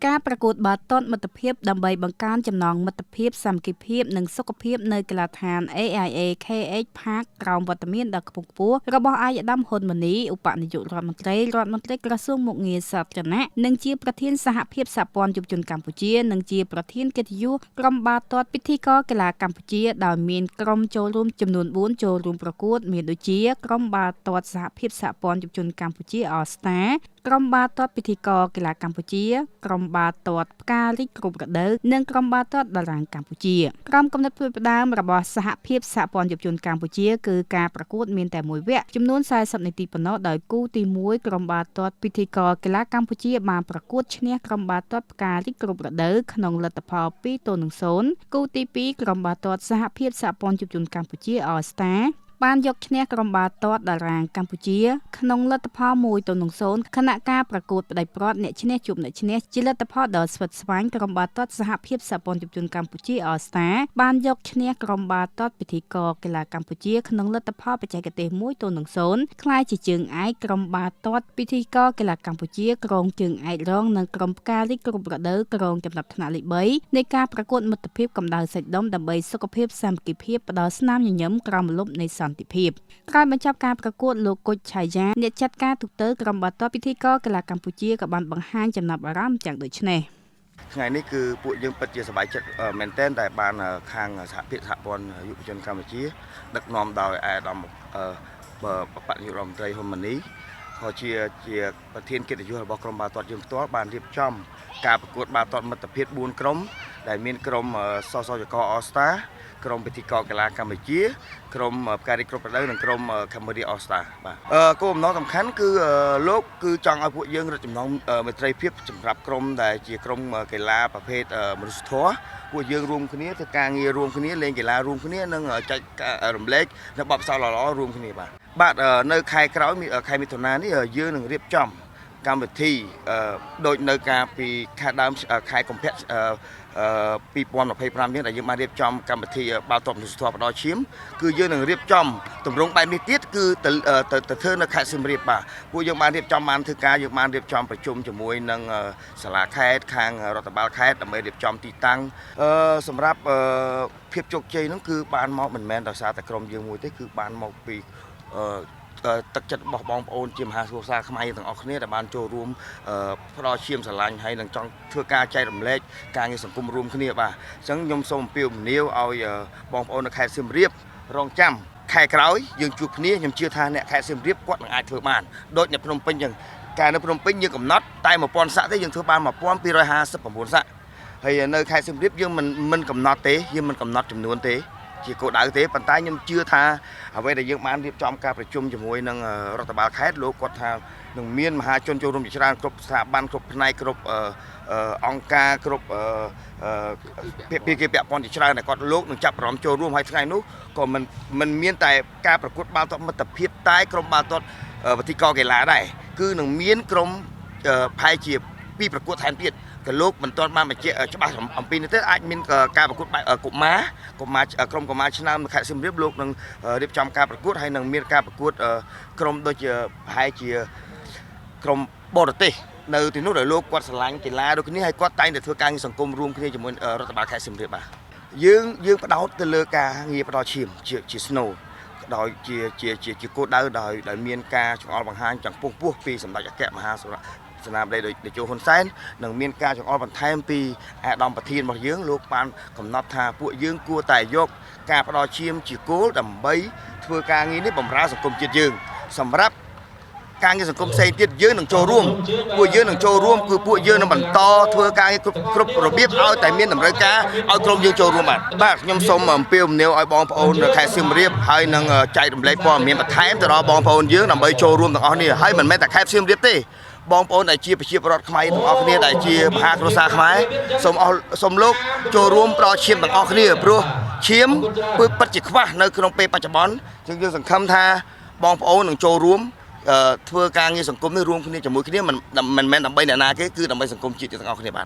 ការប្រកួតបាល់ទាត់មិត្តភាពដើម្បីបង្កើនចំណងមិត្តភាពសាមគ្គីភាពនិងសុខភាពនៅកីឡដ្ឋាន AIA KH Park ក្រោមវត្តមានដ៏ខ្ពង់ខ្ពស់របស់អាយដាមហ៊ុនម៉ាណីឧបនាយករដ្ឋមន្ត្រីក្រសួងមុខងារសាធារណៈនិងជាប្រធានសហភាពសហព័ន្ធយុវជនកម្ពុជានិងជាប្រធានកិត្តិយសក្រុមបាល់ទាត់ពិធីករកីឡាកម្ពុជាដោយមានក្រុមចូលរួមចំនួន4ចូលរួមប្រកួតមានដូចជាក្រុមបាល់ទាត់សហភាពសហព័ន្ធយុវជនកម្ពុជា All Star ក្រុមបាល់ទាត់ពិធីករកីឡាកម្ពុជាក្រុមបាល់ទាត់ផ្ការីកគ្រប់រដូវនិងក្រុមបាល់ទាត់តារាងកម្ពុជាក្រុមកំណត់ផ្ដើមរបស់សហភាពសហព័ន្ធយុវជនកម្ពុជាគឺការប្រកួតមានតែមួយវគ្គចំនួន40នាទីប៉ុណ្ណោះដោយគូទី1ក្រុមបាល់ទាត់ពិធីករកីឡាកម្ពុជាបានប្រកួតឈ្នះក្រុមបាល់ទាត់ផ្ការីកគ្រប់រដូវក្នុងលទ្ធផល2-0គូទី2ក្រុមបាល់ទាត់សហភាពសហព័ន្ធយុវជនកម្ពុជា All Starបានយកឈ្នះក្រុមបាល់ទាត់តារាងកម្ពុជាក្នុងលទ្ធផល1-0ខណៈការប្រកួតផ្ដាច់ព្រាត់អ្នកឈ្នះជួបអ្នកឈ្នះជាលទ្ធផលដ៏ស្វិតស្វាញក្រុមបាល់ទាត់សហភាពសហព័ន្ធយុវជនកម្ពុជា All Star បានយកឈ្នះក្រុមបាល់ទាត់ពិធីករកីឡាកម្ពុជាក្នុងលទ្ធផលបច្ចេកទេស1-0ក្លាយជាជើងឯកក្រុមបាល់ទាត់ពិធីករកីឡាកម្ពុជាក្រុងជើងឯករងនិងក្រុមផ្ការីកគ្រប់រដូវក្រុងចំណាត់ថ្នាក់លេខ3នៃការប្រកួតមិត្តភាពកម្ដៅសាច់ដុំដើម្បីសុខភាពសាមគ្គីភាពផ្ដល់ស្នាមញញឹមក្រោមម្លប់នៃសន្តិភាពក្រោយបញ្ចប់ការប្រកួតលោកគុជឆាយាអ្នកចាត់ការទូតក្រុមបាល់ទាត់ពិធីករកីឡាកម្ពុជាក៏បានបង្ហាញចំណាប់អារម្មណ៍យ៉ាងដូចនេះថ្ងៃនេះគឺពួកយើងពិតជាសប្បាយចិត្តមែនទែនតែបានខាងសហភាពសហព័ន្ធយុវជនកម្ពុជាដឹកនាំដោយអាដាមបនាយករដ្ឋមន្ត្រីហ៊ុនម៉ាណីក៏ជាប្រធានកិត្តិយសរបស់ក្រុមបាល់ទាត់យើងផ្ទាល់បានរៀបចំការប្រកួតបាល់ទាត់មិត្តភាព4ក្រុមដែលមានក្រុមសសចក All Star ក្រុមពិធីករកីឡាកម្ពុជាក្រុមផ្ការីកគ្រប់រដូវនិងក្រុម Cambodia All Star បាទគោលបំណងសំខាន់គឺលោកគឺចង់ឲ្យពួកយើងរឹតចំណងមេត្រីភាពសម្រាប់ក្រុមដែលជាក្រុមកីឡាប្រភេទមនុស្សធម៌ពួកយើងរួមគ្នាធ្វើការងាររួមគ្នាលេងកីឡារួមគ្នានិងចែករំលែកនៅបទពិសោធន៍ល្អៗរួមគ្នាបាទនៅខែក្រោយខែមិថុនានេះយើងនឹងរៀបចំកម្មវិធីដូចនៅការពីខែដើមខែកុម្ភៈ2025នេះដែលយើងបានរៀបចំកម្មវិធីបាល់ទាត់មនុស្សធម៌ផ្ដល់ឈាមគឺយើងនឹងរៀបចំទម្រង់បែបនេះទៀតគឺទៅធ្វើនៅខេត្តសៀមរាបបាទពួកយើងបានរៀបចំបានធ្វើការយើងបានរៀបចំប្រជុំជាមួយនឹងសាលាខេត្តខាងរដ្ឋបាលខេត្តដើម្បីរៀបចំទីតាំងសម្រាប់ភាពជោគជ័យនោះគឺបានមកមិនមែនដោយសារតែក្រុមយើងមួយទេគឺបានមកពីទឹកចិត្តរបស់បងប្អូនជាមហាគ្រួសារខ្មែរទាំងអស់គ្នាដែលបានចូលរួមផ្ដល់ឈាមស្រឡាញ់ហើយនឹងចង់ធ្វើការចែករំលែកការងារសង្គមរួមគ្នាបាទអញ្ចឹងខ្ញុំសូមអំពាវនាវឲ្យបងប្អូននៅខេត្តសៀមរាបរងចាំខែក្រោយយើងជួបគ្នាខ្ញុំជឿថាអ្នកខេត្តសៀមរាបគាត់នឹងអាចធ្វើបានដូចនៅភ្នំពេញអញ្ចឹងការនៅភ្នំពេញយើងកំណត់តែ1000សាក់ទេយើងធ្វើបាន1259សាក់ហើយនៅខេត្តសៀមរាបយើងមិនកំណត់ទេយើងមិនកំណត់ចំនួនទេជាគោលដៅទេប៉ុន្តែខ្ញុំជឿថាអ្វីដែលយើងបានរៀបចំការប្រជុំជាមួយនឹងរដ្ឋបាលខេត្តលោកគាត់ថានឹងមានមហាជនចូលរួមជាច្រើនគ្រប់ស្ថាប័នគ្រប់ផ្នែកគ្រប់អង្គការគ្រប់ភាគីពាក់ព័ន្ធជាច្រើនដែលគាត់លោកនឹងចាប់អារម្មណ៍ចូលរួមហើយថ្ងៃនោះក៏មិនមានតែការប្រកួតបាល់ទាត់មិត្តភាពតែក្រុមបាល់ទាត់ពិធីករកីឡាដែរគឺនឹងមានក្រុមផែជា2ប្រកួតថែមទៀតក៏លោកមិនទាន់បានបញ្ជាក់ច្បាស់អំពីនេះទេអាចមានការប្រកួតកុមារក្រុមកុមារឆ្នាំខេត្តសៀមរាបលោកនឹងរៀបចំការប្រកួតហើយនឹងមានការប្រកួតក្រុមដូចជាប្រហែលជាក្រុមបរទេសនៅទីនោះដែលលោកគាត់ឆ្លាញ់កីឡាដូចគ្នាហើយគាត់តែងតែធ្វើការងារសង្គមរួមគ្នាជាមួយរដ្ឋបាលខេត្តសៀមរាបបាទយើងផ្ដោតទៅលើការងារផ្ដល់ឈាមជា snow ដោយជាគោលដៅដោយមានការចង្អុលបង្ហាញចំពោះពោះពីសម្ដេចអគ្គមហាសេនាបតីតេជោហ៊ុនសែននឹងមានការចង្អុលបន្ថែមពីអាដាមប្រធានរបស់យើងលោកបានកំណត់ថាពួកយើងគួរតែយកការផ្ដល់ឈាមជាគោលដើម្បីធ្វើការងារនេះបម្រើសង្គមជាតិយើងសម្រាប់ការងារសង្គមផ្សេងទៀតយើងនឹងចូលរួមពួកយើងនឹងចូលរួមគឺពួកយើងនឹងបន្តធ្វើការងារគ្រប់របៀបឲ្យតែមានតម្រូវការឲ្យក្រុមយើងចូលរួមបាទខ្ញុំសូមអំពាវនាវឲ្យបងប្អូននៅខេត្តសៀមរាបហើយនឹងចែករំលែកព័ត៌មានបន្ថែមទៅដល់បងប្អូនយើងដើម្បីចូលរួមទាំងអស់គ្នាហើយមិនមែនតែខេត្តសៀមរាបទេបងប្អូនដែលជាប្រជាពលរដ្ឋខ្មែរទាំងអស់គ្នាដែលជាមហាគ្រួសារខ្មែរសូមលោកចូលរួមផ្ដល់ឈាមទាំងអស់គ្នាព្រោះឈាមពិតជាខ្វះនៅក្នុងពេលបច្ចុប្បន្នជាងយើងសង្ឃឹមថាបងប្អូននឹងចូលរួមធ្វើការងារសង្គមនេះរួមគ្នាជាមួយគ្នាមិនមែនដើម្បីអ្នកណាគេគឺដើម្បីសង្គមជាតិទាំងអស់គ្នាបាទ